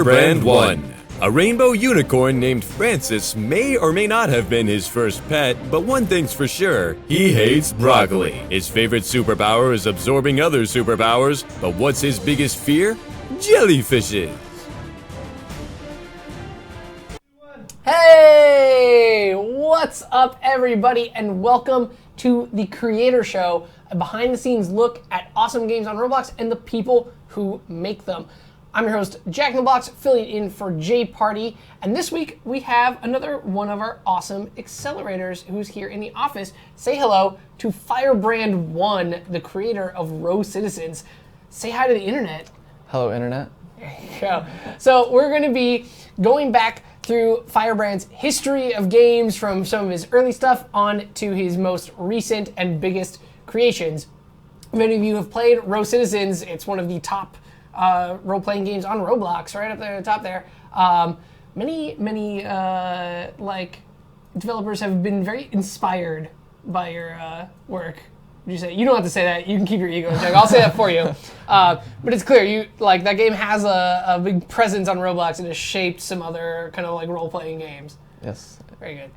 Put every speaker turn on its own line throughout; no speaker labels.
Firebrand1. A rainbow unicorn named Francis may or may not have been his first pet, but one thing's for sure, he hates broccoli. His favorite superpower is absorbing other superpowers, but what's his biggest fear? Jellyfishes.
Hey! What's up, everybody, and welcome to the Creator Show, a behind-the-scenes look at awesome games on Roblox and the people who make them. I'm your host, Jack in the Box, filling in for Jay Party, and this week we have another one of our awesome accelerators who's here in the office. Say hello to Firebrand1, the creator of Row Citizens. Say hi to the internet.
Hello, internet.
There you go. So we're going to be going back through Firebrand's history of games from some of his early stuff on to his most recent and biggest creations. Many of you have played Row Citizens. It's one of the top role-playing games on Roblox, right up there at the top there. Many developers have been very inspired by your work. Would you say? You don't have to say that. You can keep your ego in check. I'll say that for you. But it's clear that game has a big presence on Roblox and has shaped some other kind of role-playing games.
Yes.
Very good.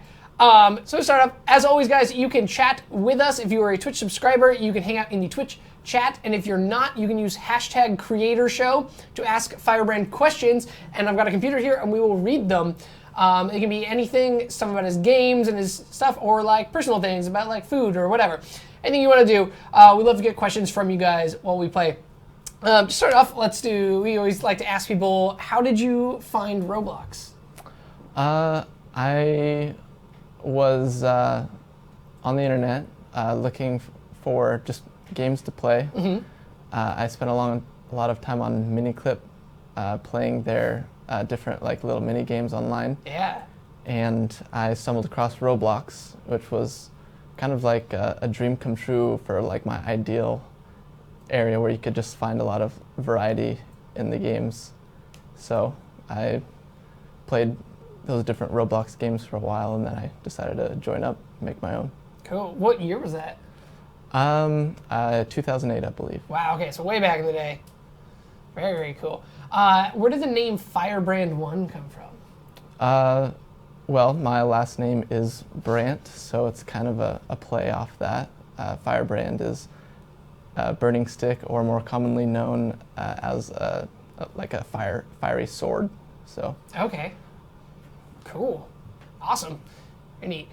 So to start off, as always, guys, you can chat with us. If you are a Twitch subscriber, you can hang out in the Twitch chat, and if you're not, you can use hashtag #CreatorShow to ask Firebrand questions, and I've got a computer here, and we will read them. It can be anything, stuff about his games and his stuff, or personal things about food or whatever. Anything you want to do. We love to get questions from you guys while we play. To start off, we always like to ask people, how did you find Roblox?
I was on the internet looking for just games to play.
Mm-hmm.
I spent a lot of time on Miniclip playing their different little mini games online.
Yeah.
And I stumbled across Roblox, which was kind of like a dream come true for my ideal area where you could just find a lot of variety in the games. So I played those different Roblox games for a while, and then I decided to join up, make my own.
Cool. What year was that?
2008, I believe.
Wow, okay, so way back in the day. Very, very cool. Where did the name Firebrand1 come from?
Well, my last name is Brant, so it's kind of a play off that. Firebrand is burning stick, or more commonly known as a fiery sword. So. Okay.
Cool. Awesome. Very neat.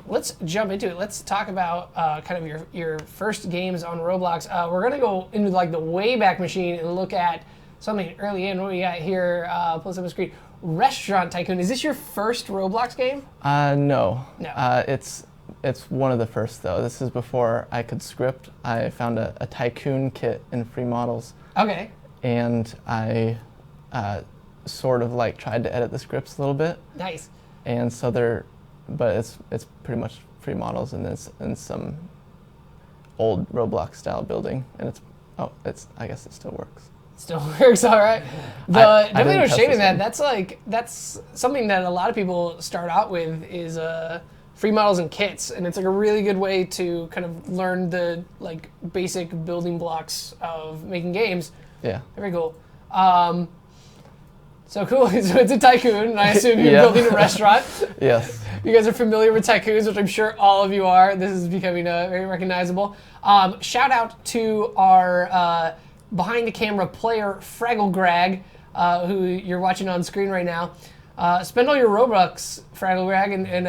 Let's jump into it. Let's talk about kind of your first games on Roblox. We're going to go into the Wayback Machine and look at something early in. What we got here, plus up the screen. Restaurant Tycoon. Is this your first Roblox game?
No.
No.
It's one of the first, though. This is before I could script. I found a Tycoon kit in Free Models.
Okay.
And I sort of tried to edit the scripts a little bit.
Nice.
And so but it's pretty much Free Models and some old Roblox style building, and I guess it still works.
Still works, all right. Definitely no shame in that.
One.
That's something that a lot of people start out with is Free Models and kits, and it's a really good way to kind of learn the basic building blocks of making games.
Yeah.
Very cool. So cool. So it's a tycoon, and I assume you're
Yeah.
building a restaurant.
Yes.
You guys are familiar with tycoons, which I'm sure all of you are. This is becoming very recognizable. Shout out to our behind the camera player, Fraggle Grag, who you're watching on screen right now. Spend all your Robux, Fraggle Grag, and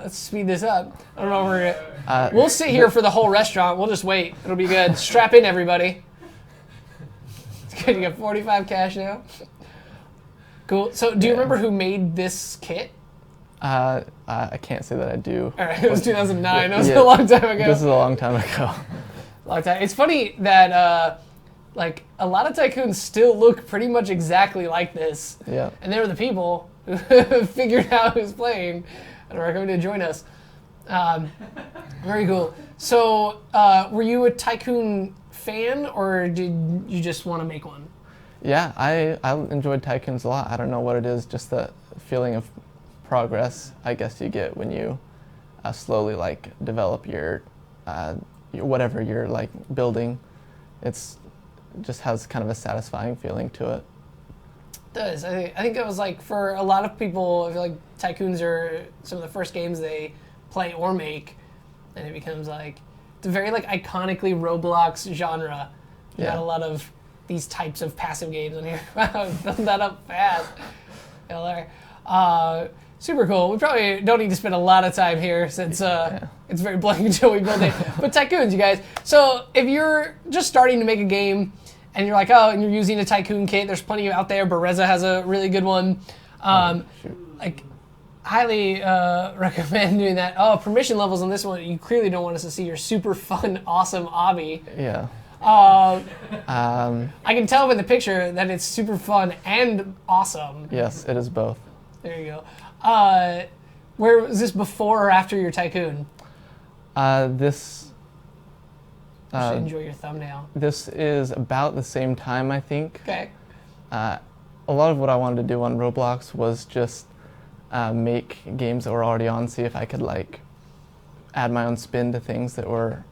let's speed this up. I don't know if we're we'll sit here for the whole restaurant. We'll just wait. It'll be good. Strap in, everybody. It's good. You got 45 cash now. Cool. So, do you remember who made this kit?
I can't say that I do.
All right, it was 2009. That was a long time ago.
This is a long time ago.
Long time. It's funny that a lot of tycoons still look pretty much exactly like this.
Yeah.
And they were the people who figured out who's playing and are coming to join us. Very cool. So, were you a tycoon fan, or did you just want to make one?
Yeah, I enjoyed tycoons a lot. I don't know what it is, just the feeling of progress I guess you get when you slowly develop your whatever you're building. It's just has kind of a satisfying feeling to it.
does. I think it was like for a lot of people, I feel like tycoons are some of the first games they play or make, and it becomes like it's a very like iconically Roblox genre. You got a lot of these types of passive games on here. Wow, I've done that up fast. Super cool. We probably don't need to spend a lot of time here since it's very blank until we build it. But tycoons, you guys. So if you're just starting to make a game and you're like, and you're using a tycoon kit, there's plenty out there. Bereza has a really good one. Like, highly recommend doing that. Permission levels on this one. You clearly don't want us to see your super fun, awesome obby.
Yeah.
I can tell by the picture that it's super fun and awesome.
Yes, it is both.
There you go. Where was this before or after your tycoon?
This.
Enjoy your thumbnail.
This is about the same time, I think.
Okay.
A lot of what I wanted to do on Roblox was just make games that were already on, see if I could like add my own spin to things that were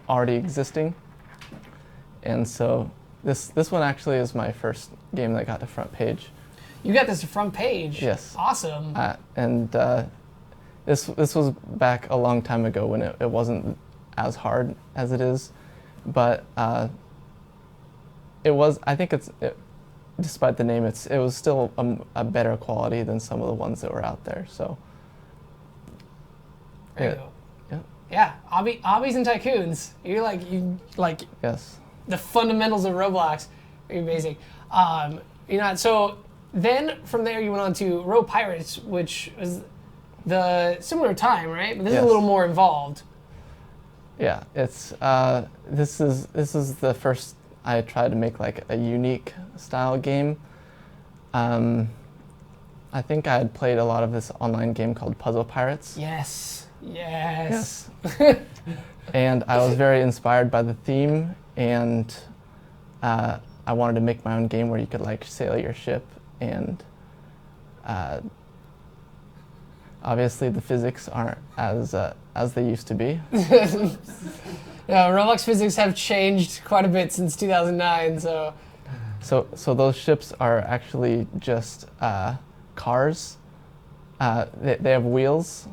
already existing. And so this one actually is my first game that got to front page.
You got this to front page?
Yes.
Awesome.
This was back a long time ago when it wasn't as hard as it is, but it was. I think despite the name, it was still a better quality than some of the ones that were out there. So.
There you go. Yeah, obbies and tycoons. You like.
Yes.
The fundamentals of Roblox are amazing. So then from there you went on to Row Pirates, which was the similar time, right? But this is a little more involved.
Yeah, it's this is the first I tried to make like a unique style game. I think I had played a lot of this online game called Puzzle Pirates.
Yes.
And I was very inspired by the theme, and I wanted to make my own game where you could like sail your ship, and obviously the physics aren't as they used to be.
Yeah, Roblox physics have changed quite a bit since 2009.
So those ships are actually just cars. They have wheels.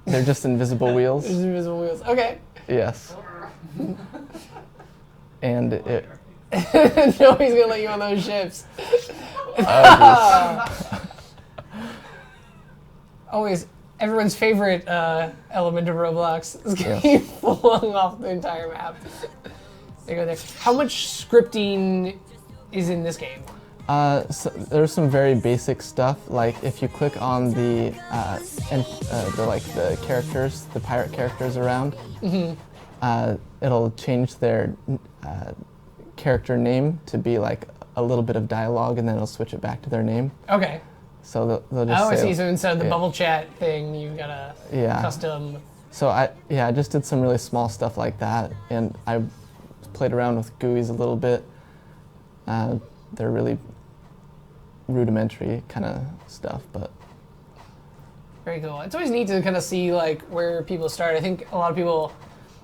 They're just invisible wheels.
There's invisible wheels. Okay.
Yes. And it.
Nobody's gonna let you on those ships. Always everyone's favorite element of Roblox is getting flung off the entire map. There you go. There. How much scripting is in this game?
So there's some very basic stuff. Like if you click on the characters, the pirate characters around, it'll change their character name to be like a little bit of dialogue, and then it'll switch it back to their name.
Okay.
So they'll just.
I see. So instead of the bubble chat thing, you got a custom.
So I just did some really small stuff like that, and I played around with GUIs a little bit. They're really rudimentary kind of stuff, but.
Very cool. It's always neat to kind of see like where people start. I think a lot of people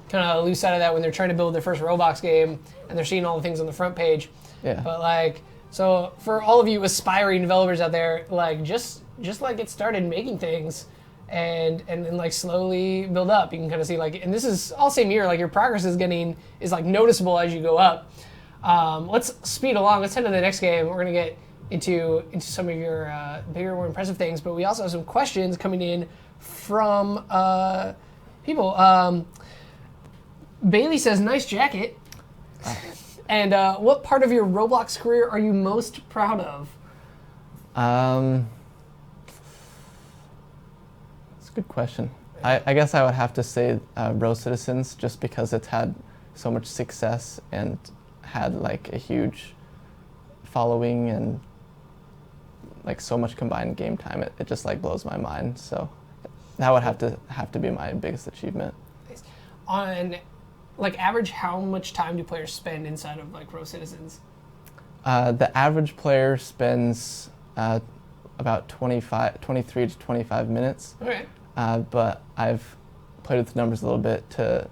kind of lose sight of that when they're trying to build their first Roblox game and they're seeing all the things on the front page.
Yeah.
But like, so for all of you aspiring developers out there, like just like get started making things and then like slowly build up. You can kind of see like, and this is all same year, like your progress is like noticeable as you go up. Let's speed along. Let's head to the next game. We're gonna get into some of your bigger, more impressive things, but we also have some questions coming in from people. Bailey says, "Nice jacket." And what part of your Roblox career are you most proud of?
That's a good question. I guess I would have to say Row Citizens, just because it's had so much success and had like a huge following and like so much combined game time. It just like blows my mind. So that would have to be my biggest achievement.
On like average, how much time do players spend inside of like Row Citizens?
The average player spends about 23 to 25 minutes.
Okay.
But I've played with the numbers a little bit to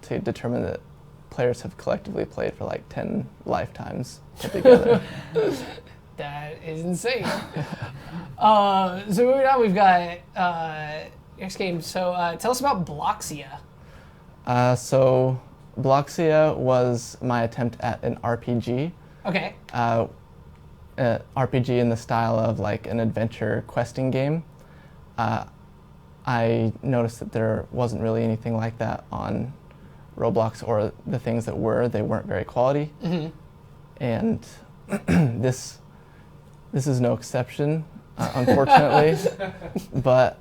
determine that players have collectively played for like 10 lifetimes put together.
That is insane. So moving on, we've got next game. So tell us about Bloxia.
So Bloxia was my attempt at an RPG.
Okay.
RPG in the style of like an adventure questing game. I noticed that there wasn't really anything like that on Roblox, or the things that they weren't very quality.
Mm-hmm.
And this is no exception, unfortunately. But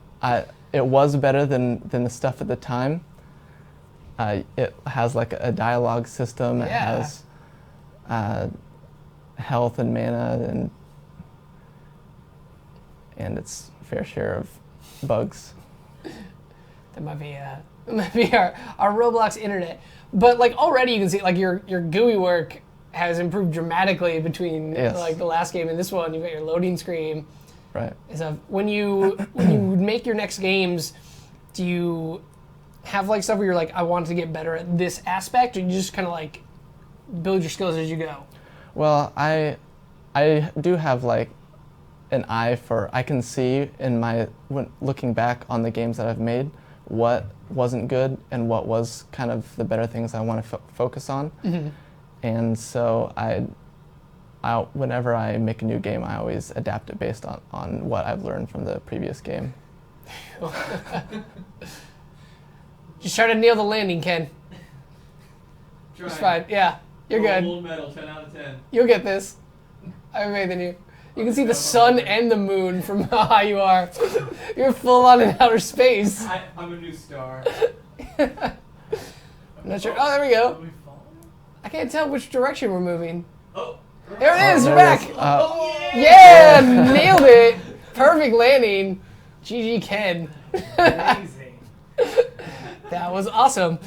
it was better than the stuff at the time. It has like a dialogue system. It has health and mana and its fair share of bugs.
That might be our Roblox internet. But like already you can see like your GUI work has improved dramatically between like the last game and this one. You've got your loading screen.
Right.
So when you make your next games, do you have like stuff where you're like, I want to get better at this aspect, or you just kind of like build your skills as you go?
Well, I do have like an eye for, I can see when looking back on the games that I've made what wasn't good and what was kind of the better things I want to focus on.
Mm-hmm.
And so whenever I make a new game, I always adapt it based on what I've learned from the previous game.
Just try to nail the landing, Ken. It's fine. Yeah, you're good.
Gold medal, 10 out of 10.
You'll get this. I have faith in you. You can see the sun and the moon from how high you are. You're full on in outer space.
I'm a new star.
I'm not sure. Oh, there we go.
Are we falling?
I can't tell which direction we're moving.
Oh.
There it is.
there
We're
it
back.
is.
Yeah, nailed it. Perfect landing. GG, Ken.
Amazing.
That was awesome.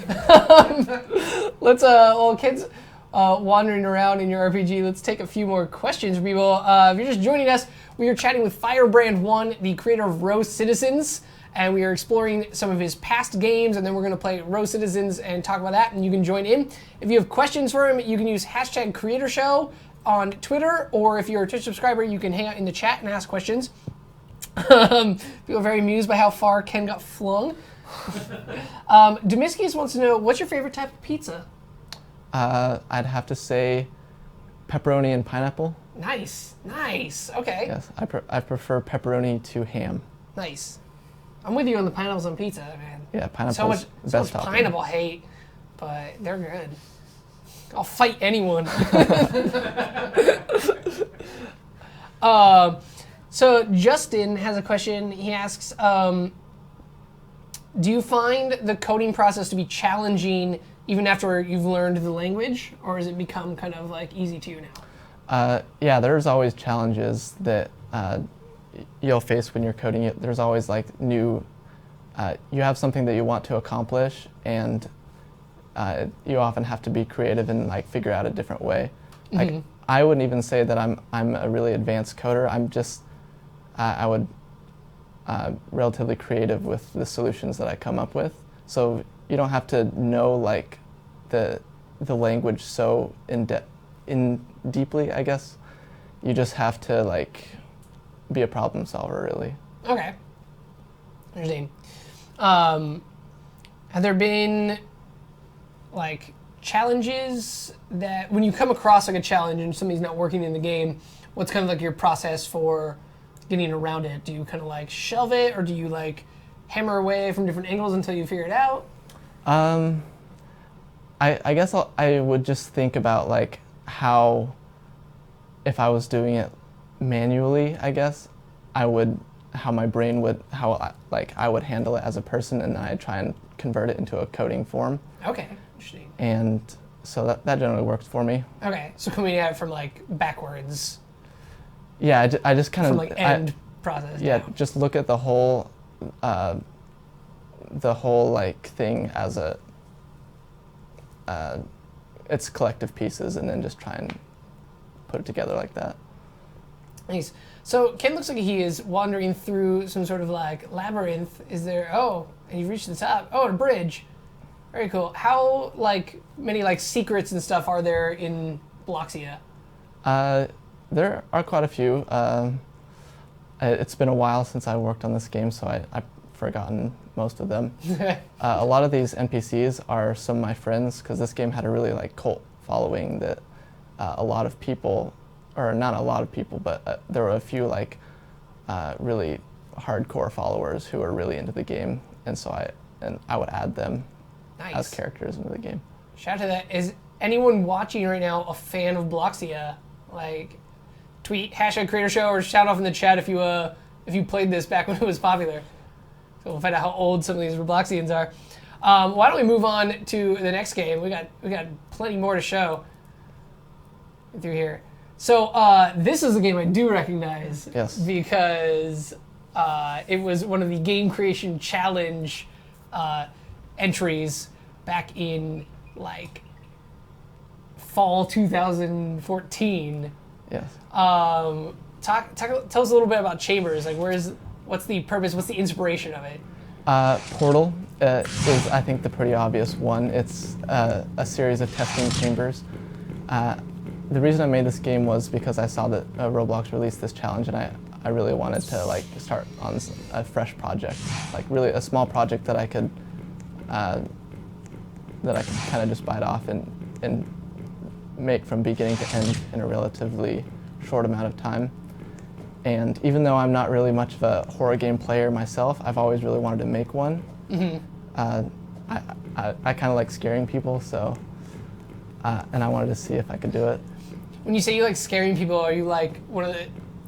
Let's while Ken's wandering around in your RPG, let's take a few more questions from people. If you're just joining us, we are chatting with Firebrand1, the creator of Row Citizens, and we are exploring some of his past games, and then we're going to play Row Citizens and talk about that, and you can join in. If you have questions for him, you can use #CreatorShow on Twitter, or if you're a Twitch subscriber, you can hang out in the chat and ask questions. People are very amused by how far Ken got flung. Demiskius wants to know, what's your favorite type of pizza?
I'd have to say pepperoni and pineapple.
Nice. Okay.
Yes, I prefer pepperoni to ham.
Nice. I'm with you on the pineapples on pizza, man.
Yeah, pineapple's
So much
the best topping.
pineapple hate, but they're good. I'll fight anyone. So Justin has a question. He asks, do you find the coding process to be challenging even after you've learned the language, or has it become kind of like easy to you now?
Yeah, there's always challenges that you'll face when you're coding it. There's always like new, you have something that you want to accomplish, and you often have to be creative and like figure out a different way. Like,
Mm-hmm.
I wouldn't even say that I'm a really advanced coder. I'm just, I would relatively creative with the solutions that I come up with. So you don't have to know like the language so in deeply, I guess. You just have to like be a problem solver, really.
Okay. Interesting. Have there been like challenges that when you come across like a challenge and something's not working in the game, what's kind of like your process for getting around it? Do you kind of like shelve it, or do you like hammer away from different angles until you figure it out?
I guess I would just think about like how, if I was doing it manually, I guess, how my brain would, I would handle it as a person, and then I'd try and convert it into a coding form.
Okay, interesting.
And so that generally works for me.
Okay, so coming at it from like backwards,
Yeah, I just kind
from
of
like end process.
yeah,
down.
just look at the whole like thing as it's collective pieces, and then just try and put it together like that.
Nice. So Ken looks like he is wandering through some sort of like labyrinth. Is there? Oh, and you've reached the top. Oh, a bridge. Very cool. How like many like secrets and stuff are there in Bloxia?
There are quite a few. It's been a while since I worked on this game, so I've forgotten most of them. A lot of these NPCs are some of my friends, because this game had a really like cult following that a lot of people, or not a lot of people, but there were a few like really hardcore followers who were really into the game, and so I would add them as characters into the game.
Shout out to that. Is anyone watching right now a fan of Bloxia? Like, tweet #CreatorShow or shout off in the chat if you played this back when it was popular. So we'll find out how old some of these Robloxians are. Why don't we move on to the next game? We got plenty more to show through here. So this is a game I do recognize.
Yes.
Because it was one of the Game Creation Challenge entries back in like fall 2014.
Yes.
Tell us a little bit about Chambers. Like, what's the purpose? What's the inspiration of it?
Portal is, I think, the pretty obvious one. It's a series of testing chambers. The reason I made this game was because I saw that Roblox released this challenge, and I really wanted to like start on a fresh project, like really a small project that I could kind of just bite off and make from beginning to end in a relatively short amount of time. And even though I'm not really much of a horror game player myself, I've always really wanted to make one. Mm-hmm. I kind of like scaring people, so and I wanted to see if I could do it.
When you say you like scaring people, are you like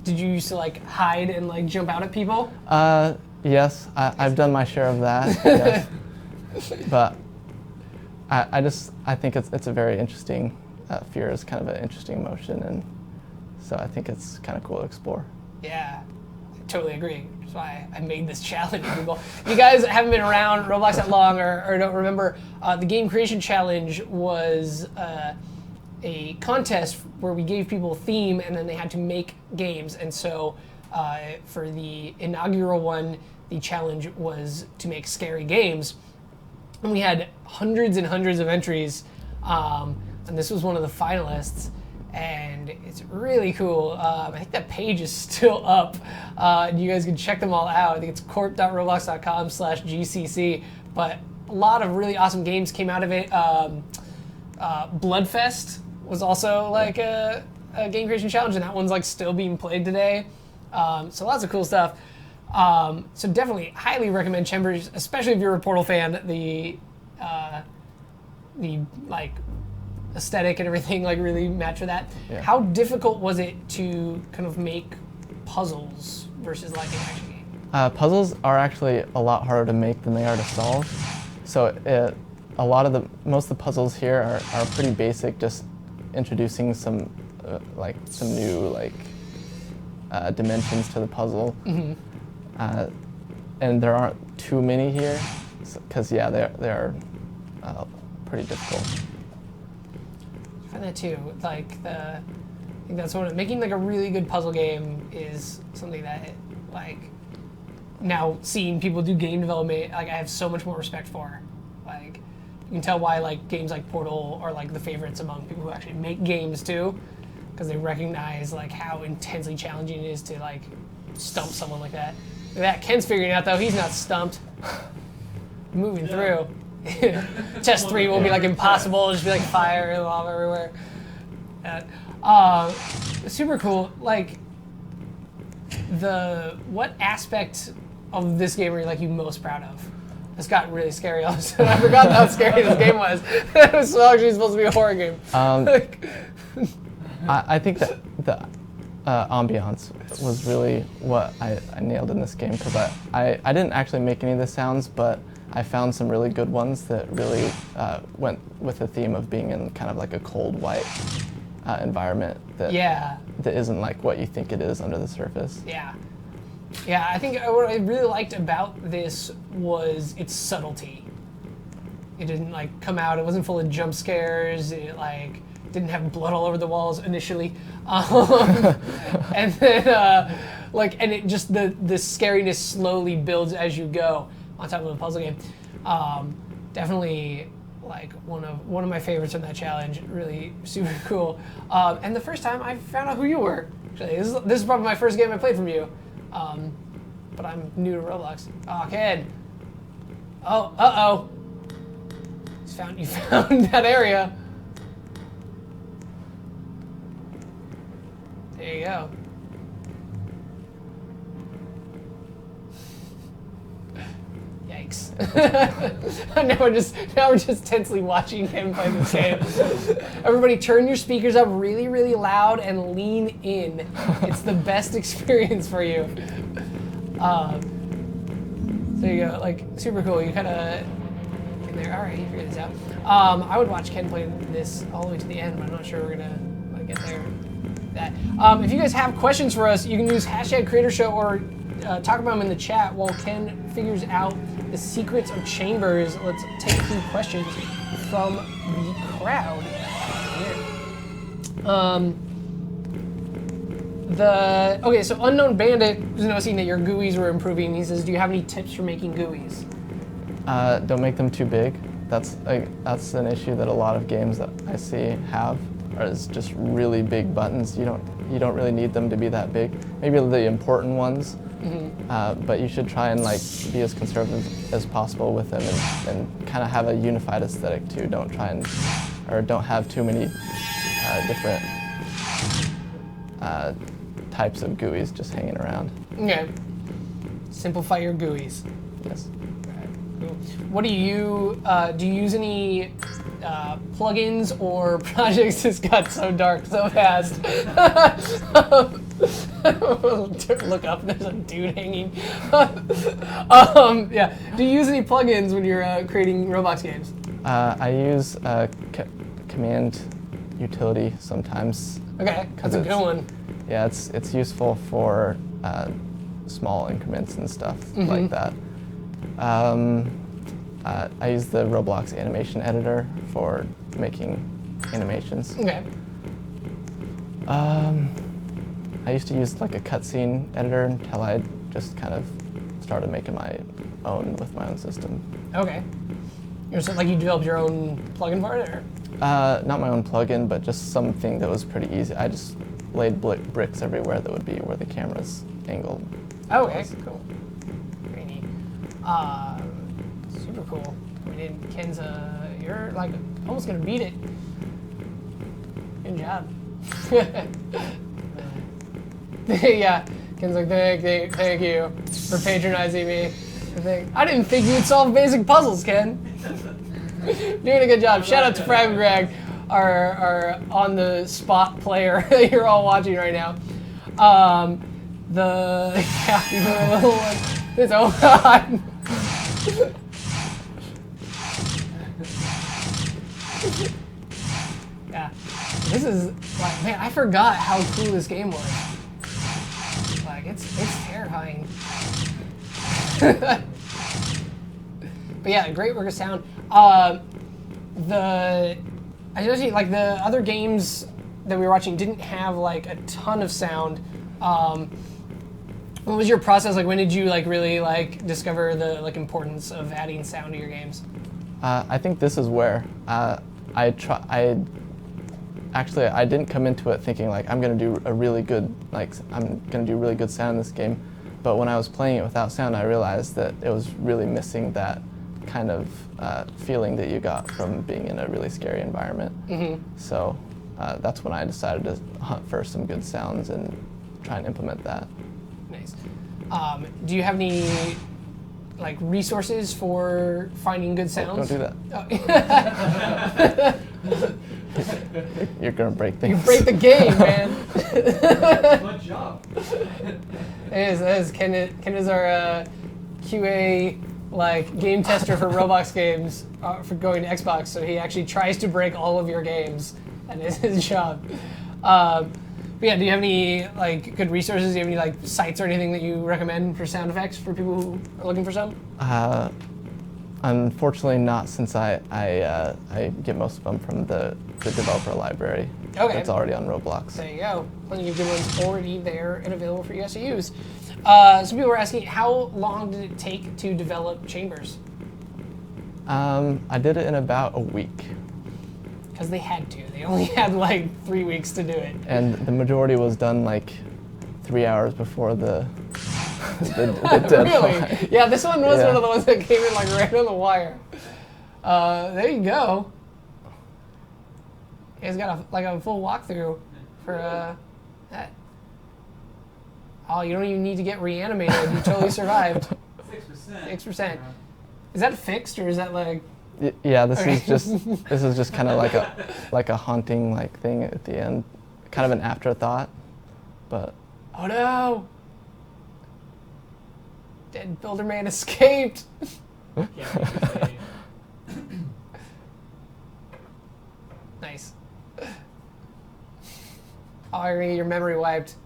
did you used to like hide and like jump out at people?
Yes, I've done my share of that. Yes. But I think it's a very interesting, fear is kind of an interesting emotion, and so I think it's kind of cool to explore.
Yeah, I totally agree. That's why I made this challenge for people. You guys haven't been around Roblox that long or don't remember, the Game Creation Challenge was a contest where we gave people a theme and then they had to make games. And so for the inaugural one, the challenge was to make scary games. And we had hundreds and hundreds of entries, and this was one of the finalists. And it's really cool. I think that page is still up. You guys can check them all out. I think it's corp.roblox.com/GCC. But a lot of really awesome games came out of it. Bloodfest was also like a game creation challenge, and that one's like still being played today. So lots of cool stuff. So definitely highly recommend Chambers, especially if you're a Portal fan. The like aesthetic and everything like really match for that.
Yeah.
How difficult was it to kind of make puzzles versus like an action game?
Puzzles are actually a lot harder to make than they are to solve. So most of the puzzles here are pretty basic, just introducing some new dimensions to the puzzle. Mm-hmm. And there aren't too many here, because they are pretty difficult.
I find that too. Like I think that's making like a really good puzzle game is something that like now seeing people do game development, like I have so much more respect for. Like you can tell why like games like Portal are like the favorites among people who actually make games too, because they recognize like how intensely challenging it is to like stump someone like that. Look at that, Ken's figuring it out though. He's not stumped. Moving through. Test 3 will be like impossible. It'll just be like fire and lava everywhere. Super cool. Like what aspect of this game are you like you most proud of? This got really scary all of a sudden. I forgot how scary this game was. It was actually supposed to be a horror game.
I think that the ambiance was really what I nailed in this game, because I didn't actually make any of the sounds, but I found some really good ones that really went with the theme of being in kind of like a cold, white environment that isn't like what you think it is under the surface.
Yeah. Yeah, I think what I really liked about this was its subtlety. It didn't like come out, it wasn't full of jump scares, it like didn't have blood all over the walls initially. And then and it just the scariness slowly builds as you go on top of a puzzle game. definitely like one of my favorites from that challenge. Really super cool. And the first time I found out who you were. Actually, this is probably my first game I played from you. But I'm new to Roblox. Oh, kid. Oh, uh-oh. You found that area. There you go. Yikes. now we're just tensely watching him play this game. Everybody turn your speakers up really, really loud and lean in. It's the best experience for you. So you go, like, super cool. You kind of in there. All right, you figured this out. I would watch Ken play this all the way to the end, but I'm not sure we're gonna get there. That. If you guys have questions for us, you can use #CreatorShow or talk about them in the chat while Ken figures out the secrets of chambers. Let's take a few questions from the crowd here. Okay, so Unknown Bandit was noticing that your GUIs were improving. He says, do you have any tips for making GUIs?
Don't make them too big. That's an issue that a lot of games that I see have, is just really big buttons. You don't really need them to be that big. Maybe the important ones, but you should try and be as conservative as possible with them and kind of have a unified aesthetic too. Don't have too many different types of GUIs just hanging around.
Okay. Simplify your GUIs.
Yes.
What do you use any plugins or projects? This got so dark so fast. Look up, there's a dude hanging. Yeah. Do you use any plugins when you're creating Roblox games?
I use command utility sometimes.
Okay, that's a good one.
Yeah, it's useful for small increments and stuff like that. I use the Roblox animation editor for making animations.
Okay.
I used to use a cutscene editor until I just kind of started making my own with my own system.
Okay. You developed your own plugin for it, or?
Not my own plugin, but just something that was pretty easy. I just laid bricks everywhere that would be where the camera's angled.
Oh, okay, cool. Very neat. Super cool. Ken's, you're almost gonna beat it. Good job. Yeah, Ken's thank you for patronizing me. I didn't think you'd solve basic puzzles, Ken. Doing a good job. Shout out to Firebrand1, our on-the-spot player that you're all watching right now. It's oh god. Yeah, this is man, I forgot how cool this game was. It's terrifying. But yeah, great work of sound. I just the other games that we were watching didn't have a ton of sound. What was your process like? When did you really discover the importance of adding sound to your games?
I think this is where I didn't come into it thinking I'm gonna do a really good really good sound in this game, but when I was playing it without sound, I realized that it was really missing that kind of feeling that you got from being in a really scary environment. So that's when I decided to hunt for some good sounds and try and implement that.
Nice. Do you have any resources for finding good sounds?
Don't do that.
Oh.
You're gonna break things.
You break the game, man.
Good job.
It is. Ken is our QA game tester for Roblox games for going to Xbox. So he actually tries to break all of your games. That is his job. But yeah, do you have any good resources? Do you have any sites or anything that you recommend for sound effects for people who are looking for some?
Unfortunately not, since I get most of them from the developer library.
Okay.
That's already on Roblox.
There you go. Plenty of good ones already there and available for you guys to use. Some people were asking, how long did it take to develop Chambers?
I did it in about a week.
Because they had to. They only had like 3 weeks to do it.
And the majority was done like 3 hours before the deadline.
Really? Yeah, this one was
Yeah.
one of the ones that came in like right on the wire. There you go. You guys got a full walkthrough for that. Oh, you don't even need to get reanimated. You totally survived.
6%.
6%. Is that fixed or is that like?
Yeah, this is just kind of like a haunting like thing at the end, kind of an afterthought, but.
Oh no! Dead Builder Man escaped. Nice. Oh, you're gonna get your memory wiped.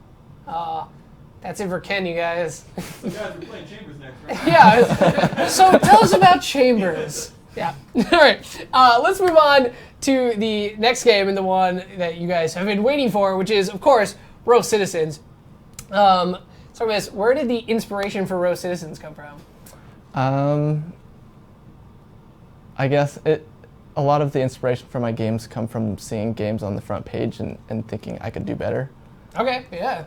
That's it for Ken, you guys.
So guys, we're playing Chambers next, right?
Yeah. So tell us about Chambers. Yeah. All right. Let's move on to the next game and the one that you guys have been waiting for, which is, of course, Row Citizens. So, Miss, where did the inspiration for Row Citizens come from?
I guess a lot of the inspiration for my games come from seeing games on the front page and thinking I could do better.
Okay. Yeah.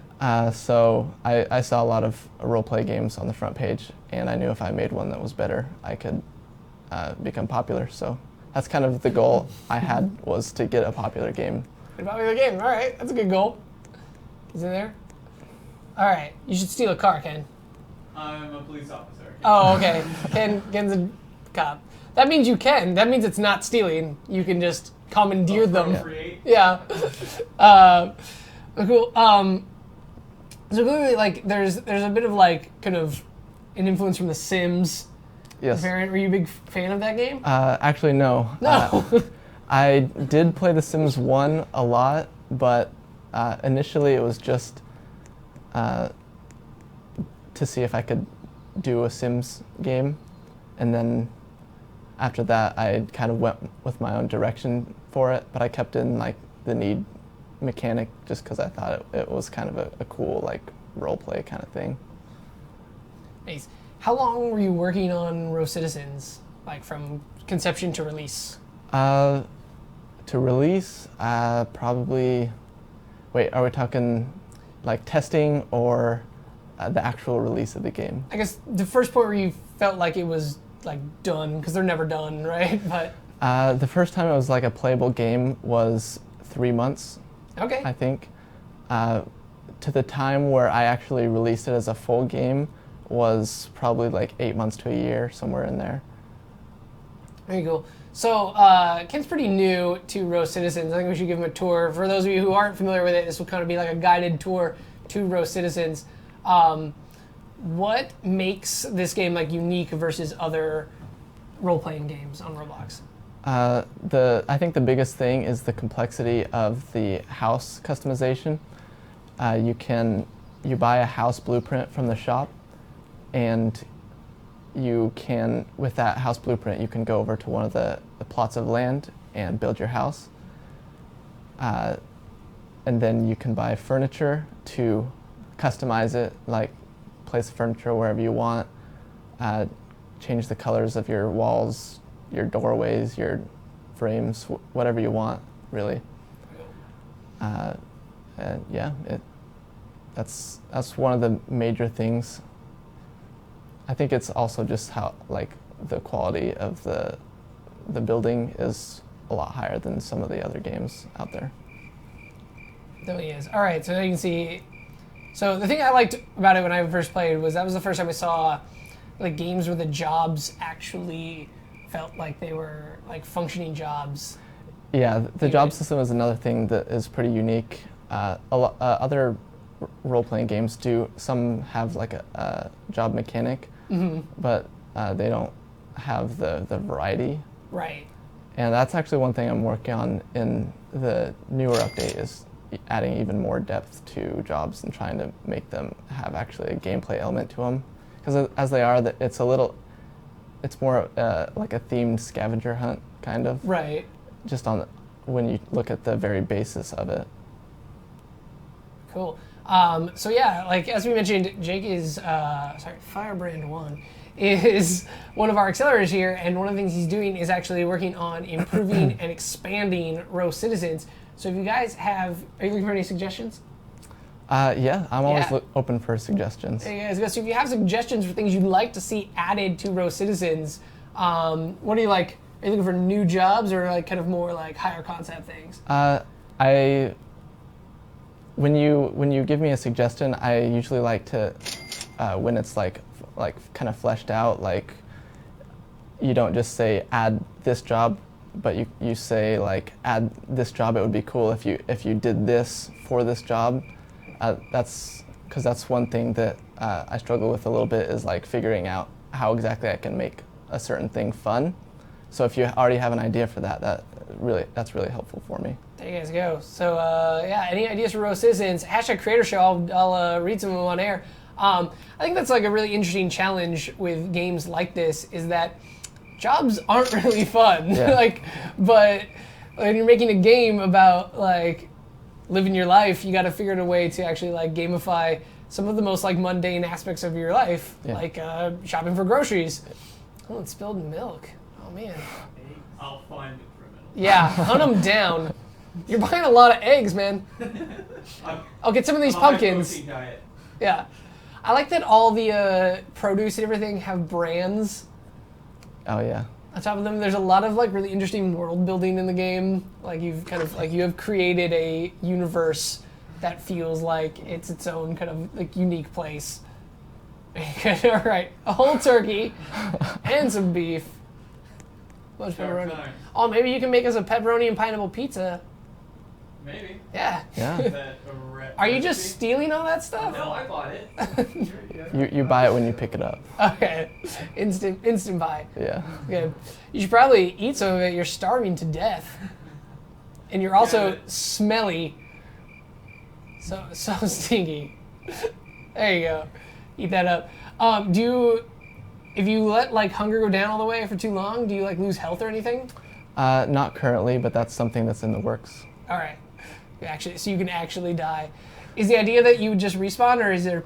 So I saw a lot of role-play games on the front page, and I knew if I made one that was better, I could become popular. So that's kind of the goal I had, was to get a popular game.
A popular game. All right. That's a good goal. Is it there? All right. You should steal a car, Ken.
I'm a police officer.
Oh, okay. Ken's a cop. That means you can. That means it's not stealing. You can just commandeer them.
Create.
Yeah. Cool. So clearly, like, there's a bit of like kind of an influence from The Sims.
Yes.
Were you a big fan of that game?
Actually, no.
No.
I did play The Sims 1 a lot, but initially it was just to see if I could do a Sims game, and then after that I kind of went with my own direction for it, but I kept in like the need mechanic just because I thought it was kind of a cool like role play kind of thing.
Nice. How long were you working on Row Citizens, like from conception to release?
To release, probably. Wait, are we talking like testing or the actual release of the game?
I guess the first point where you felt like it was like done, because they're never done, right? But
the first time it was like a playable game was 3 months,
okay.
I think. To the time where I actually released it as a full game was probably like 8 months to a year, somewhere in there.
Very cool. So Ken's pretty new to Row Citizens. I think we should give him a tour. For those of you who aren't familiar with it, this will kind of be like a guided tour to Row Citizens. What makes this game like unique versus other role-playing games on Roblox?
I think the biggest thing is the complexity of the house customization. You buy a house blueprint from the shop, and you can, with that house blueprint, you can go over to one of the plots of land and build your house. And then you can buy furniture to customize it, like place furniture wherever you want, change the colors of your walls, your doorways, your frames, whatever you want, really. And yeah, that's one of the major things. I think it's also just how like the quality of the building is a lot higher than some of the other games out there.
Definitely is. All right, so you can see. So the thing I liked about it when I first played was that was the first time I saw like games where the jobs actually felt like they were like functioning jobs.
Yeah, the job system is another thing that is pretty unique. Other role-playing games do. Some have like a job mechanic, but they don't have the variety.
Right.
And that's actually one thing I'm working on in the newer update, is adding even more depth to jobs and trying to make them have actually a gameplay element to them. Because as they are, it's more like a themed scavenger hunt kind of.
Right.
Just when you look at the very basis of it.
Cool. So yeah, like as we mentioned, Jake is Firebrand1 is one of our accelerators here, and one of the things he's doing is actually working on improving and expanding Row Citizens. So if you guys are you looking for any suggestions?
Yeah, I'm always open for suggestions.
Hey guys, so if you have suggestions for things you'd like to see added to Row Citizens, what do you like? Are you looking for new jobs or like kind of more like higher concept things?
When you give me a suggestion, I usually like to when it's like kind of fleshed out. Like you don't just say add this job, but you say like add this job. It would be cool if you did this for this job. That's because that's one thing that I struggle with a little bit, is like figuring out how exactly I can make a certain thing fun. So if you already have an idea for that, that's really helpful for me.
There you guys go. So yeah, any ideas for Row Citizens? # Creator Show. I'll read some of them on air. I think that's like a really interesting challenge with games like this, is that jobs aren't really fun.
Yeah.
But when you're making a game about like living your life, you got to figure out a way to actually like gamify some of the most like mundane aspects of your life, like shopping for groceries. Oh, it spilled milk. Oh man.
I'll find the criminal.
Yeah, hunt them down. You're buying a lot of eggs, man. I'll get some of these pumpkins.
High protein diet.
Yeah. I like that all the produce and everything have brands
Oh yeah.
on top of them. There's a lot of like really interesting world building in the game. Like you have created a universe that feels like it's its own kind of like unique place. All right, a whole turkey and some beef. Much pepperoni. Oh, maybe you can make us a pepperoni and pineapple pizza.
Maybe.
Yeah.
Yeah.
Is that a
Are you just
recipe?
stealing all that stuff?
No, I bought it.
You buy it when you pick it up.
Okay. Instant buy.
Yeah.
Good. You should probably eat some of it. You're starving to death. And you're also smelly. So stinky. There you go. Eat that up. If you let like hunger go down all the way for too long, do you like lose health or anything?
Not currently, but that's something that's in the works.
All right. So you can actually die. Is the idea that you would just respawn, or is there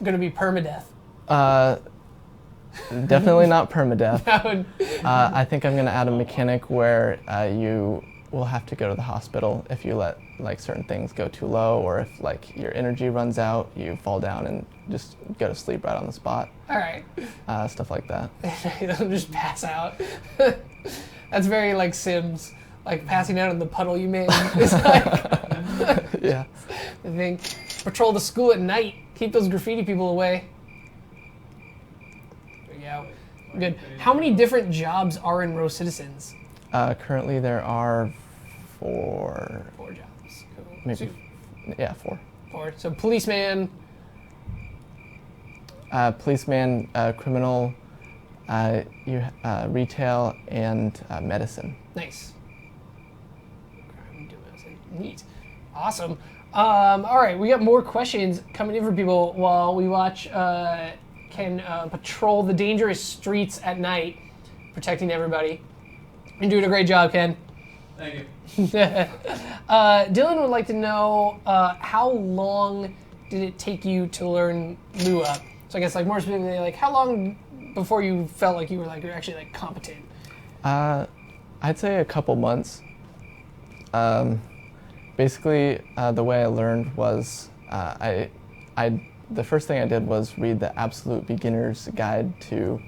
going to be permadeath?
Definitely not permadeath.
That would...
I think I'm going to add a mechanic where you will have to go to the hospital if you let like certain things go too low, or if like your energy runs out, you fall down and just go to sleep right on the spot.
All right.
Stuff like that.
They'll just pass out. That's very like Sims, like passing out in the puddle you made. It's like,
Yeah.
I think, patrol the school at night, keep those graffiti people away. There we go. Good. How many different jobs are in Row Citizens?
Currently there are 4.
4 jobs. Cool.
Maybe. Yeah, 4.
4. So policeman.
Policeman, criminal, retail, and medicine.
Nice. Neat. Awesome. All right, we got more questions coming in from people while we watch Ken patrol the dangerous streets at night, protecting everybody. You're doing a great job, Ken.
Thank you.
Dylan would like to know how long did it take you to learn Lua? So I guess like more specifically, like how long before you felt like you're actually like competent?
I'd say a couple months. Basically, the way I learned was the first thing I did was read the Absolute Beginner's Guide to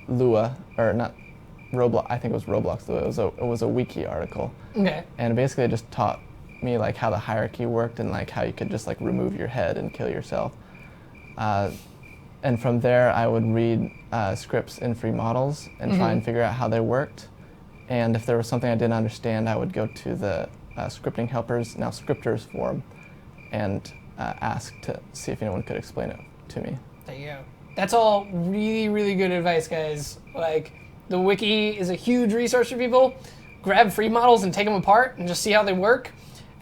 Lua, or not Roblox. I think it was Roblox Lua. It was a wiki article.
Okay.
And basically, it just taught me like how the hierarchy worked and like how you could just like remove your head and kill yourself. And from there, I would read scripts in free models and try and figure out how they worked. And if there was something I didn't understand, I would go to the scripting helpers, now scripters forum, and ask to see if anyone could explain it to me.
There you go. That's all really, really good advice, guys. Like, the wiki is a huge resource for people. Grab free models and take them apart and just see how they work.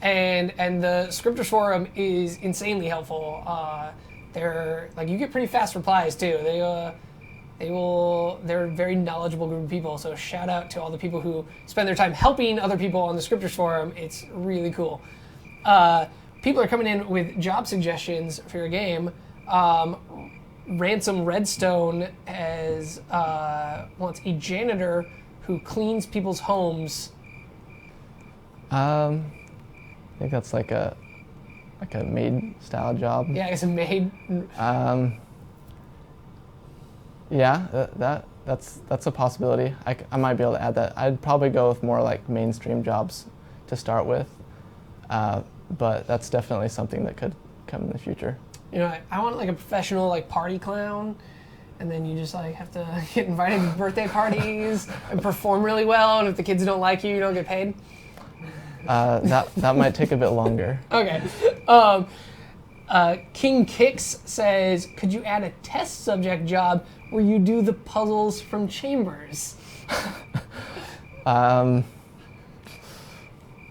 And the scripters forum is insanely helpful. They're like, you get pretty fast replies too. They're a very knowledgeable group of people. So shout out to all the people who spend their time helping other people on the scripters forum. It's really cool. people are coming in with job suggestions for your game. Ransom Redstone has wants a janitor who cleans people's homes.
I think that's like a maid style job.
Yeah, it's a maid.
Yeah, that's a possibility. I might be able to add that. I'd probably go with more like mainstream jobs to start with, but that's definitely something that could come in the future.
You know, I want like a professional like party clown, and then you just like have to get invited to birthday parties and perform really well. And if the kids don't like you, you don't get paid.
That might take a bit longer.
Okay. King Kicks says, could you add a test subject job where you do the puzzles from Chambers?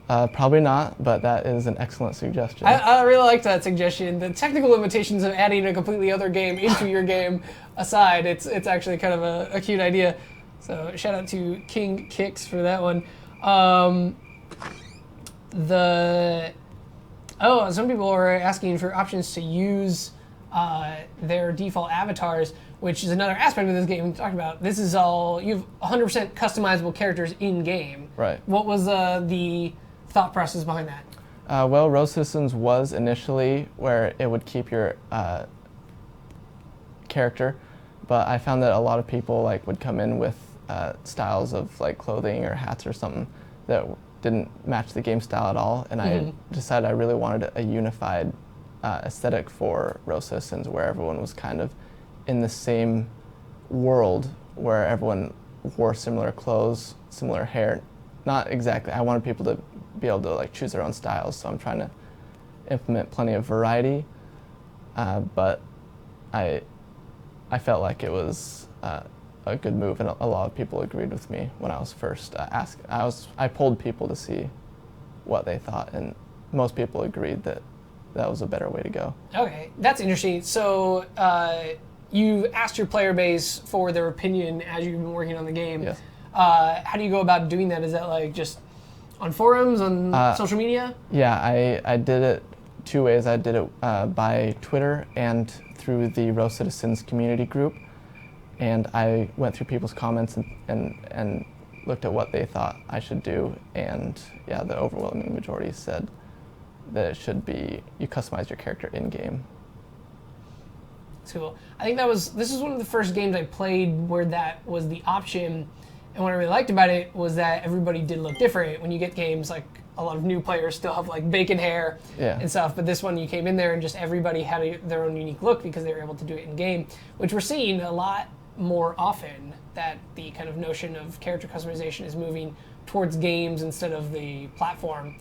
Probably not, but that is an excellent suggestion.
I really like that suggestion. The technical limitations of adding a completely other game into your game aside, it's actually kind of a cute idea. So shout out to King Kicks for that one. Some people are asking for options to use their default avatars, which is another aspect of this game we talked about. This is all, you have 100% customizable characters in game.
Right.
What was the thought process behind that?
Well, Row Citizens was initially where it would keep your character, but I found that a lot of people like would come in with styles of like clothing or hats or something that didn't match the game style at all, and I decided I really wanted a unified aesthetic for Row Citizens where everyone was kind of in the same world, where everyone wore similar clothes, similar hair. Not exactly. I wanted people to be able to like choose their own styles, so I'm trying to implement plenty of variety, but I felt like it was a good move, and a lot of people agreed with me when I was first asked. I polled people to see what they thought, and most people agreed that that was a better way to go.
Okay, that's interesting. So you asked your player base for their opinion as you've been working on the game.
Yes.
How do you go about doing that? Is that like just on forums, on social media?
Yeah, I did it two ways. I did it by Twitter and through the Row Citizens community group. And I went through people's comments and looked at what they thought I should do. And yeah, the overwhelming majority said that it should be, you customize your character in-game.
That's cool. I think this is one of the first games I played where that was the option. And what I really liked about it was that everybody did look different. When you get games, like a lot of new players still have like bacon hair and stuff, but this one you came in there and just everybody had their own unique look because they were able to do it in game, which we're seeing a lot more often, that the kind of notion of character customization is moving towards games instead of the platform,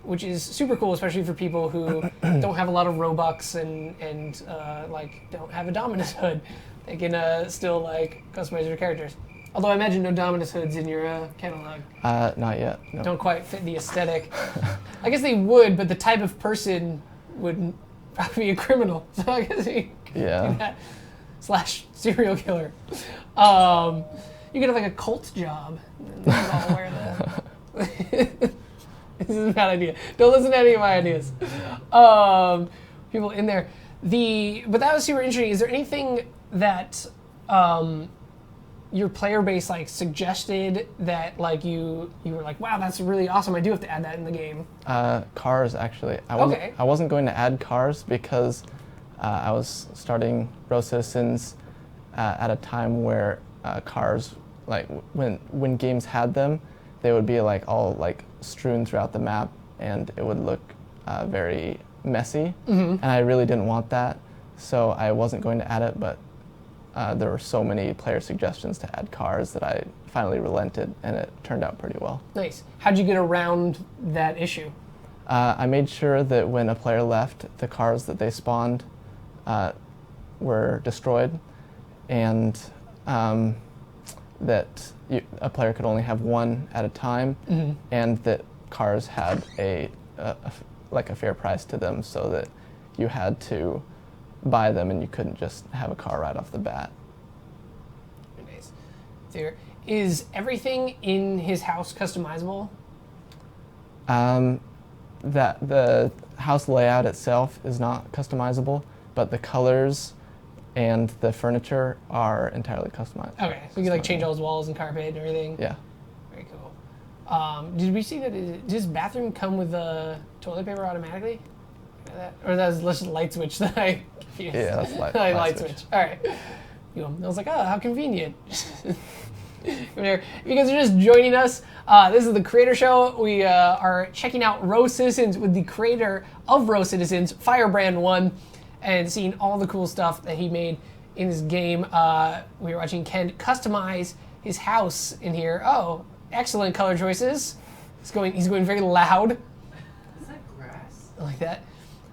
which is super cool, especially for people who don't have a lot of Robux and like don't have a Dominus hood. They can still like customize their characters. Although I imagine no Dominus hoods in your catalog.
Not yet. No.
Don't quite fit the aesthetic. I guess they would, but the type of person would probably be a criminal. So I guess you could do that. / serial killer. You could have like a cult job. And they all wear the This is a bad idea. Don't listen to any of my ideas. People in there. But that was super interesting. Is there anything that your player base like suggested that like you were like, wow, that's really awesome, I do have to add that in the game?
Cars, actually. I wasn't going to add cars because I was starting Row Citizens at a time where cars, like when games had them, they would be like all like strewn throughout the map, and it would look very messy, and I really didn't want that, so I wasn't going to add it, but there were so many player suggestions to add cars that I finally relented, and it turned out pretty well.
Nice. How'd you get around that issue?
I made sure that when a player left, the cars that they spawned were destroyed, and that a player could only have one at a time, and that cars had a fair price to them, so that you had to buy them and you couldn't just have a car right off the bat.
Nice. Is everything in his house customizable?
That the house layout itself is not customizable, but the colors and the furniture are entirely customized.
Okay, so you can like change all his walls and carpet and everything.
Yeah.
Very cool. Did we see that? Does his bathroom come with toilet paper automatically? Or that's just a light switch that I confused?
Yeah, that's
light switch. All right. I was like, oh, how convenient. If you guys are just joining us, this is the Creator Show. We are checking out Row Citizens with the creator of Row Citizens, Firebrand1, and seeing all the cool stuff that he made in his game. We were watching Ken customize his house in here. Oh, excellent color choices. He's going very loud.
Is that grass?
I like that.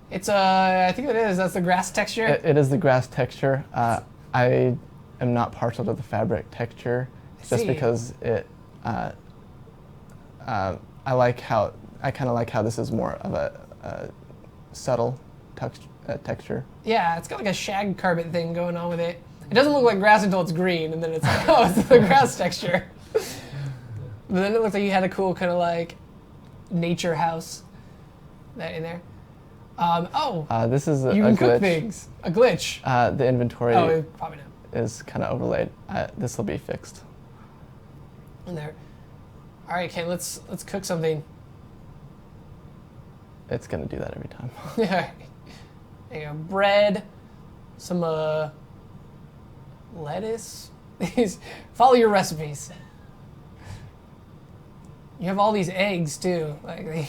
It's I think it is. That's the grass texture.
It is the grass texture. I am not partial to the fabric texture, just because it. I kind of like how this is more of a subtle texture.
Yeah, it's got like a shag carpet thing going on with it. It doesn't look like grass until it's green, and then it's like, oh, it's the grass texture. But then it looks like you had a cool kind of like nature house that in there.
This is
you can
a glitch.
cook things. A glitch.
The inventory
probably not.
is kind of overlaid. This will be fixed.
In there. All right, Ken, let's cook something.
It's gonna do that every time.
Yeah. There you go. Bread, some lettuce. Follow your recipes. You have all these eggs too. Like
I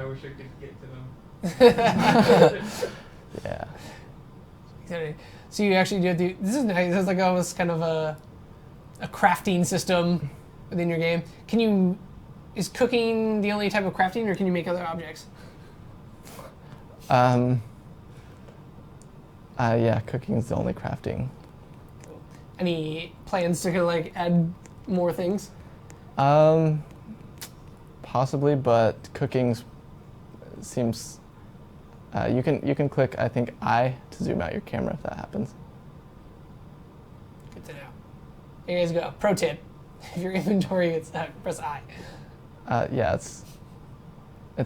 wish I could get to them.
Yeah.
So you actually do. This is nice. This is like almost kind of a crafting system within your game. Is cooking the only type of crafting, or can you make other objects?
Yeah, cooking is the only crafting.
Any plans to kind of like add more things?
Possibly, but cooking seems. You can click, I think, I to zoom out your camera if that happens.
Good to know. Here you guys go. Pro tip: if your inventory gets stuck, press I.
Yeah, it's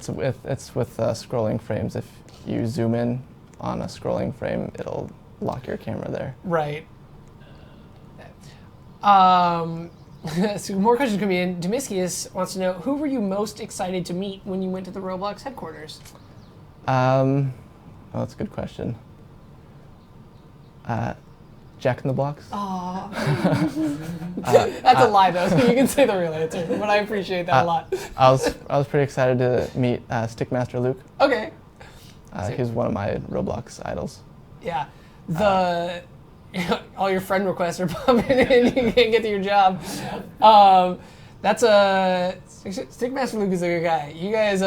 with scrolling frames. If you zoom in on a scrolling frame, it'll lock your camera there.
Right. So more questions coming in. Demiscius wants to know, who were you most excited to meet when you went to the Roblox headquarters?
Oh, that's a good question. Jack in the Box.
Aww. That's a lie though, so you can say the real answer, but I appreciate that a lot.
I was pretty excited to meet Stickmaster Luke.
Okay.
He's one of my Roblox idols.
Yeah. All your friend requests are popping in, you can't get to your job. That's Stickmaster Luke is a good guy. You guys,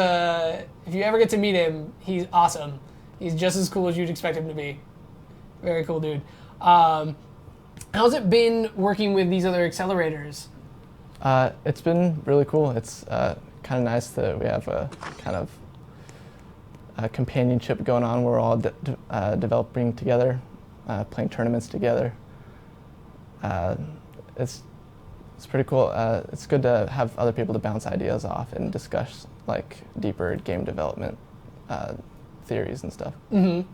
if you ever get to meet him, he's awesome. He's just as cool as you'd expect him to be. Very cool dude. How's it been working with these other accelerators?
It's been really cool. It's kind of nice that we have a kind of a companionship going on. We're all developing together, playing tournaments together. It's pretty cool. It's good to have other people to bounce ideas off and discuss like deeper game development theories and stuff.
Mm-hmm.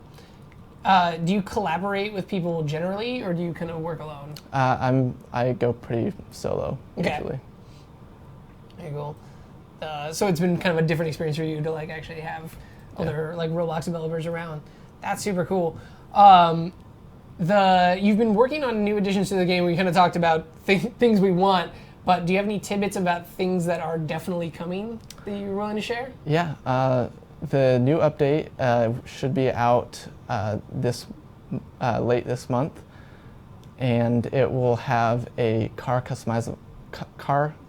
Do you collaborate with people generally, or do you kind of work alone?
I go pretty solo usually.
Very cool. So it's been kind of a different experience for you to like actually have other like Roblox developers around. That's super cool. You've been working on new additions to the game. We kind of talked about things we want, but do you have any tidbits about things that are definitely coming that you're willing to share?
Yeah, the new update should be out late this month, and it will have a car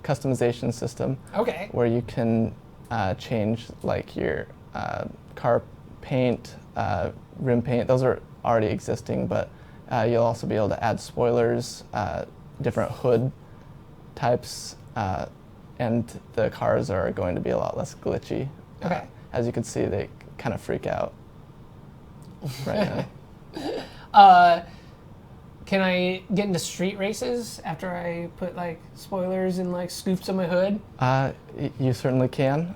customization system.
Okay.
Where you can change like your car paint, rim paint. Those are already existing, but you'll also be able to add spoilers, different hood types, and the cars are going to be a lot less glitchy.
Okay.
As you can see, they kind of freak out right
now. Can I get into street races after I put like spoilers and like scoops on my hood?
You certainly can.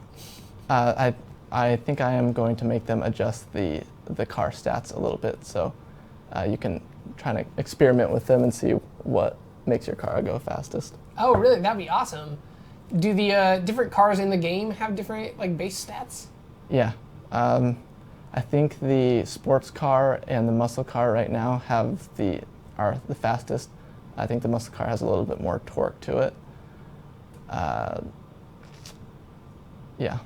I I think I am going to make them adjust the car stats a little bit, so you can try to experiment with them and see what makes your car go fastest.
Oh, really? That'd be awesome. Do the different cars in the game have different like base stats?
Yeah. I think the sports car and the muscle car right now are the fastest. I think the muscle car has a little bit more torque to it. Yeah.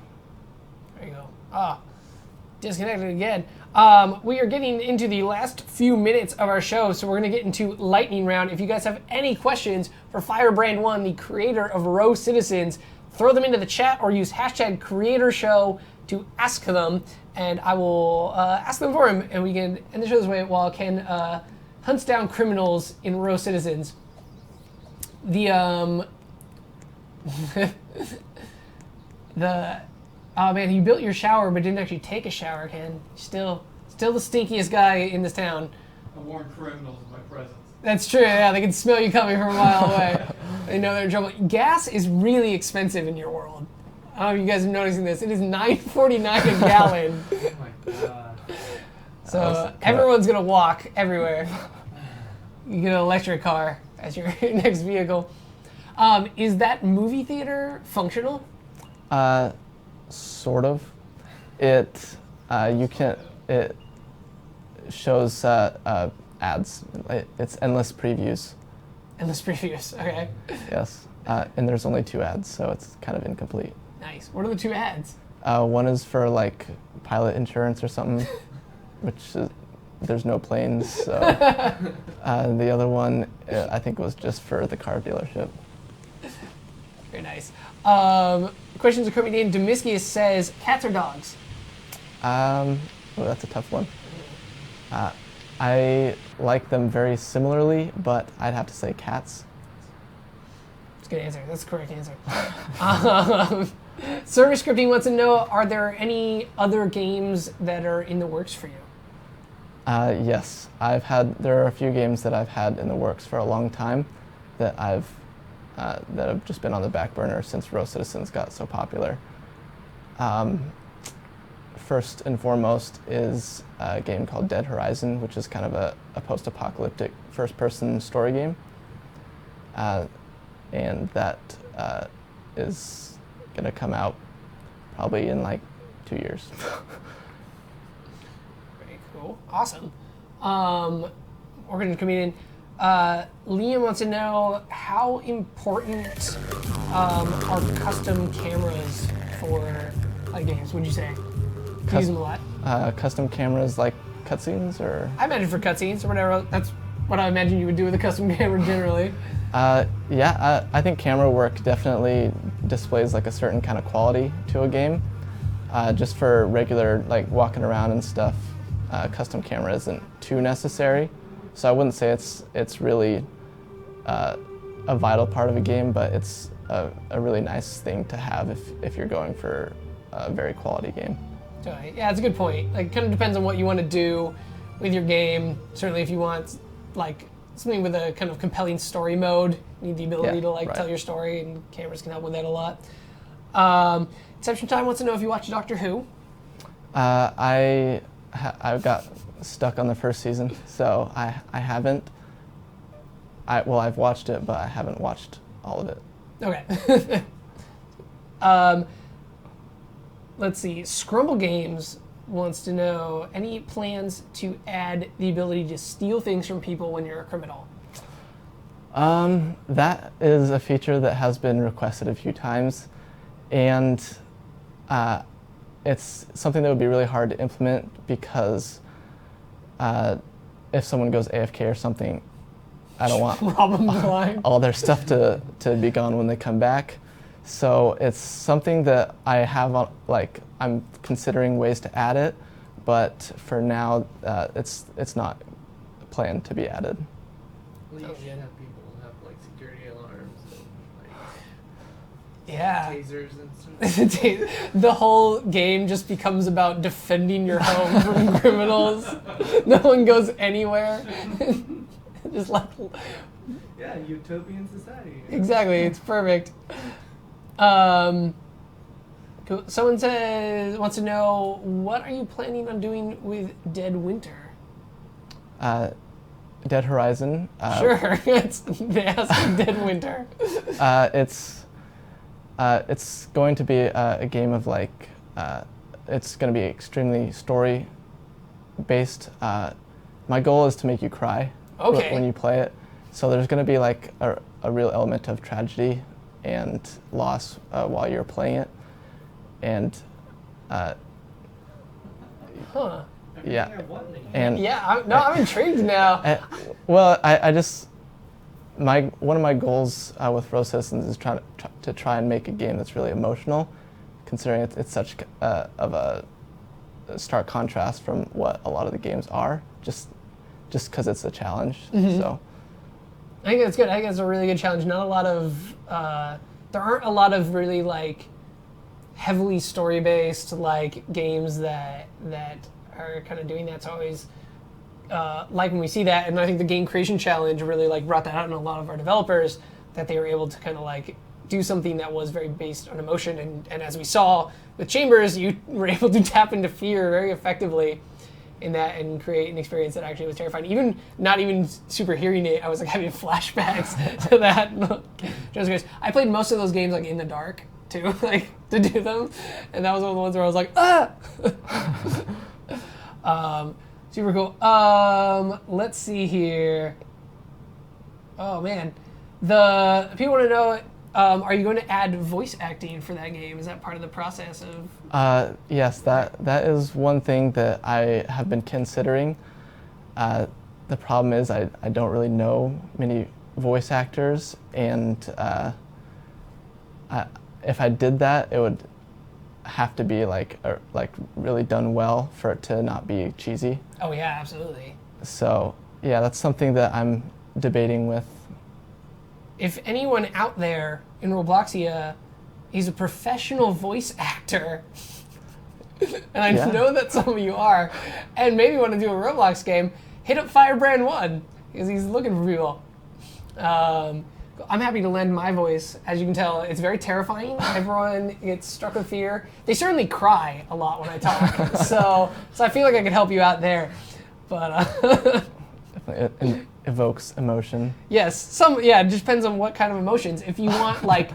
There you go. Disconnected again. We are getting into the last few minutes of our show, so we're going to get into lightning round. If you guys have any questions for Firebrand1, the creator of Row Citizens, throw them into the chat or use hashtag CreatorShow to ask them, and I will ask them for him, and we can end the show this way while Ken hunts down criminals in Row Citizens. Oh man, you built your shower but didn't actually take a shower, Ken. Still the stinkiest guy in this town.
I warn criminals of my presence.
That's true, yeah, they can smell you coming from a mile away. They know they're in trouble. Gas is really expensive in your world. I don't know if you guys are noticing this. It is $9.49 a gallon.
Oh my god.
So everyone's gonna walk everywhere. You get an electric car as your next vehicle. Is that movie theater functional?
Sort of. It shows ads. It's endless previews.
Endless previews, okay.
Yes. And there's only 2 ads, so it's kind of incomplete.
Nice. What are the 2 ads?
One is for like pilot insurance or something, which is, there's no planes. So the other one I think was just for the car dealership.
Very nice. Questions are coming in. Demiskius says, cats or dogs?
Oh, that's a tough one. I like them very similarly, but I'd have to say cats.
That's a good answer. That's the correct answer. Server Scripting wants to know, are there any other games that are in the works for you?
Yes. There are a few games that I've had in the works for a long time that have just been on the back burner since Row Citizens got so popular. First and foremost is a game called Dead Horizon, which is kind of a post-apocalyptic first-person story game. And that is going to come out probably in like 2 years.
Very cool. Awesome. We're going to come in. Liam wants to know, how important are custom cameras for games, would you say? Do you use them a lot?
Custom cameras like cutscenes, or?
I imagine for cutscenes or whatever. That's what I imagine you would do with a custom camera generally.
Yeah, I think camera work definitely displays like a certain kind of quality to a game. Just for regular walking around and stuff, custom camera isn't too necessary. So I wouldn't say it's really a vital part of a game, but it's a really nice thing to have if you're going for a very quality game.
Totally. Yeah, it's a good point. It kind of depends on what you want to do with your game. Certainly, if you want something with a kind of compelling story mode, you need the ability to right. Tell your story, and cameras can help with that a lot. Exception Time wants to know if you watch Doctor Who.
I got stuck on the first season, so I haven't. I've watched it, but I haven't watched all of it.
Okay. Let's see. Scrumble Games wants to know, any plans to add the ability to steal things from people when you're a criminal?
That is a feature that has been requested a few times, and it's something that would be really hard to implement because if someone goes AFK or something, I don't want
rob them blind.
All their stuff to be gone when they come back. So it's something that I have I'm considering ways to add it, but for now it's not planned to be added.
Well, you should have people have security alarms and
yeah,
tasers and stuff.
The whole game just becomes about defending your home from criminals. No one goes anywhere. Just
yeah, utopian society.
Exactly, it's perfect. Come Cool. Someone wants to know, what are you planning on doing with Dead Winter?
Dead Horizon.
Sure, it's Dead Winter.
It's going to be a game of like, it's going to be extremely story based. My goal is to make you cry when you play it. So there's going to be like a real element of tragedy and loss while you're playing it. And yeah. And
I'm intrigued now.
Well, I just one of my goals with Row Citizens is to try and make a game that's really emotional, considering it's such of a stark contrast from what a lot of the games are, just because it's a challenge. So
I think it's good. I think it's a really good challenge. Not a lot of there aren't a lot of really like heavily story based like games that are kind of doing that. So I always like when we see that, and I think the game creation challenge really like brought that out in a lot of our developers, that they were able to kind of like do something that was very based on emotion, and as we saw with Chambers, you were able to tap into fear very effectively in that and create an experience that actually was terrifying. Even not even super hearing it, I was like having flashbacks to that. Just I played most of those games like in the dark too, like to do them, and that was one of the ones where I was like, super cool. Let's see here. Oh man, the people want to know. Are you going to add voice acting for that game? Is that part of the process of?
Yes, that is one thing that I have been considering. The problem is I don't really know many voice actors, and if I did that, it would have to be like really done well for it to not be cheesy.
Oh yeah, absolutely.
So yeah, that's something that I'm debating with.
If anyone out there in Robloxia is a professional voice actor, and I know that some of you are, and maybe want to do a Roblox game, hit up Firebrand1, because he's looking for people. I'm happy to lend my voice. As you can tell, it's very terrifying. Everyone gets struck with fear. They certainly cry a lot when I talk, so I feel like I could help you out there. But
it evokes emotion.
Yes, it just depends on what kind of emotions. If you want like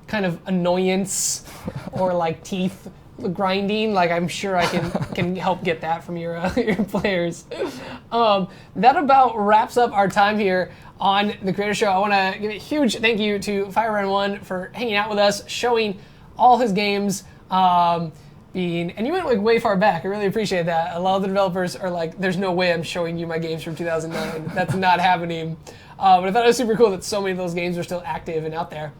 kind of annoyance or like teeth grinding, like I'm sure I can help get that from your players. That about wraps up our time here on the Creator Show. I want to give a huge thank you to Firebrand1 for hanging out with us, showing all his games. And you went like way far back. I really appreciate that. A lot of the developers are like, there's no way I'm showing you my games from 2009. That's not happening. But I thought it was super cool that so many of those games are still active and out there.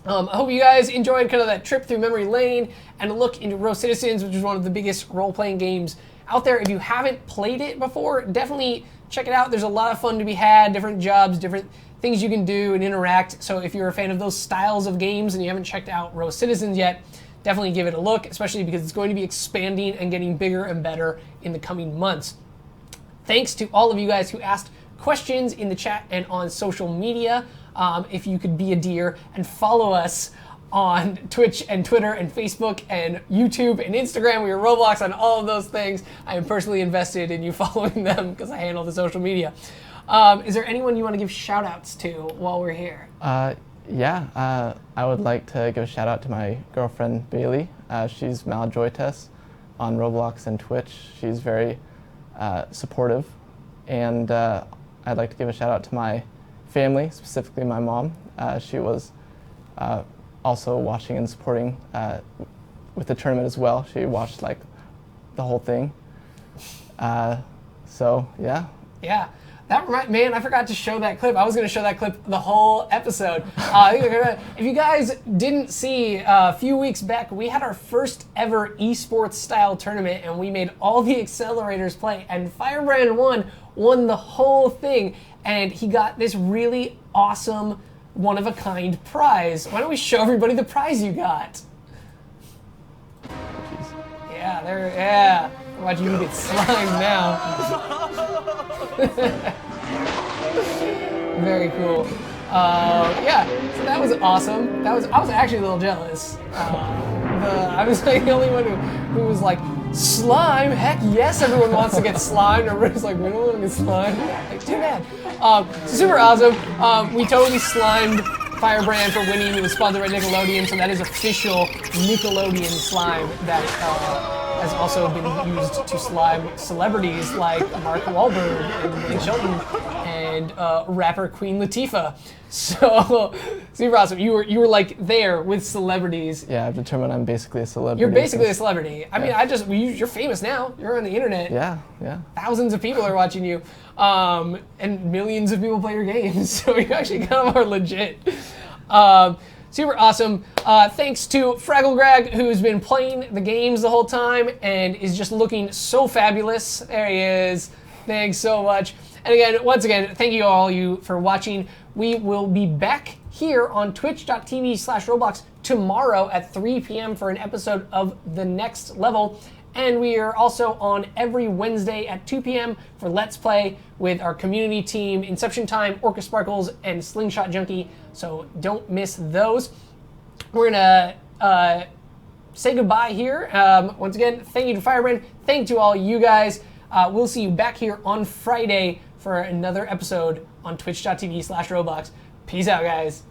I hope you guys enjoyed kind of that trip through memory lane and a look into Row Citizens, which is one of the biggest role-playing games out there. If you haven't played it before, definitely check it out. There's a lot of fun to be had, different jobs, different things you can do and interact. So if you're a fan of those styles of games and you haven't checked out Row Citizens yet, definitely give it a look, especially because it's going to be expanding and getting bigger and better in the coming months. Thanks to all of you guys who asked questions in the chat and on social media. If you could be a dear and follow us on Twitch and Twitter and Facebook and YouTube and Instagram. We are Roblox on all of those things. I am personally invested in you following them because I handle the social media. Is there anyone you want to give shout outs to while we're here?
I would like to give a shout out to my girlfriend Bailey. She's Maljoytess on Roblox and Twitch. She's very supportive, and I'd like to give a shout out to my family, specifically my mom. She was also watching and supporting with the tournament as well. She watched like the whole thing. So yeah.
Yeah. Man, I forgot to show that clip. I was going to show that clip the whole episode. If you guys didn't see, a few weeks back, we had our first ever esports style tournament, and we made all the accelerators play, and Firebrand1 won the whole thing, and he got this really awesome, one-of-a-kind prize. Why don't we show everybody the prize you got? Yeah. Watch you get slimed now. Very cool. So that was awesome. I was actually a little jealous. I was like the only one who was like, slime? Heck yes, everyone wants to get slimed. Everybody's like, we don't want to get slimed. Like, too bad. So super awesome. We totally slimed Firebrand for winning. It was sponsored by Nickelodeon, so that is official Nickelodeon slime that has also been used to slime celebrities like Mark Wahlberg and Blake Shelton and rapper Queen Latifah. So super awesome. You were like there with celebrities.
Yeah, I've determined I'm basically a celebrity.
You're basically a celebrity. I mean, you're famous now. You're on the internet.
Yeah.
Thousands of people are watching you, and millions of people play your games. So you actually kind of are legit. Super awesome. Thanks to Fraggle Greg, who's been playing the games the whole time and is just looking so fabulous. There he is. Thanks so much. And again, once again, thank you all you for watching. We will be back here on twitch.tv/Roblox tomorrow at 3 p.m. for an episode of The Next Level. And we are also on every Wednesday at 2 p.m. for Let's Play with our community team, Inception Time, Orca Sparkles, and Slingshot Junkie. So don't miss those. We're going to say goodbye here. Once again, thank you to Firebrand. Thank you to all you guys. We'll see you back here on Friday for another episode on twitch.tv/Roblox. Peace out, guys.